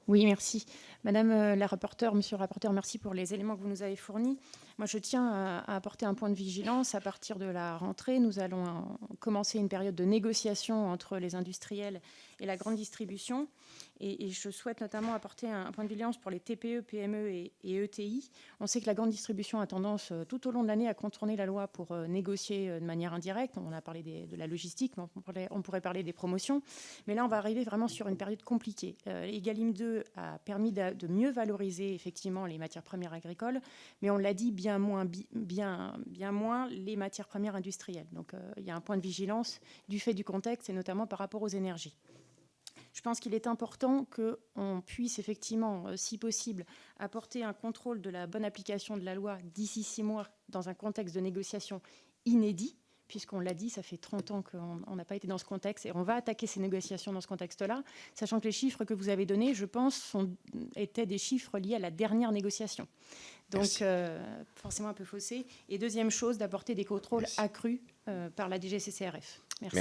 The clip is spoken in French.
Oui, merci. Madame la rapporteure, monsieur le rapporteur, merci pour les éléments que vous nous avez fournis. Moi, je tiens à apporter un point de vigilance. À partir de la rentrée, nous allons commencer une période de négociation entre les industriels et la grande distribution. Et je souhaite notamment apporter un point de vigilance pour les TPE, PME et ETI. On sait que la grande distribution a tendance tout au long de l'année à contourner la loi pour négocier de manière indirecte. On a parlé de la logistique, mais on pourrait parler des promotions. Mais là, on va arriver vraiment sur une période compliquée. Egalim 2 a permis de mieux valoriser effectivement les matières premières agricoles, mais on l'a dit, bien moins les matières premières industrielles. Donc il y a un point de vigilance du fait du contexte et notamment par rapport aux énergies. Je pense qu'il est important qu'on puisse effectivement, si possible, apporter un contrôle de la bonne application de la loi d'ici 6 mois dans un contexte de négociation inédit, puisqu'on l'a dit, ça fait 30 ans qu'on n'a pas été dans ce contexte et on va attaquer ces négociations dans ce contexte-là, sachant que les chiffres que vous avez donnés, je pense, étaient des chiffres liés à la dernière négociation. Donc, forcément un peu faussé. Et deuxième chose, d'apporter des contrôles accrus par la DGCCRF. Merci.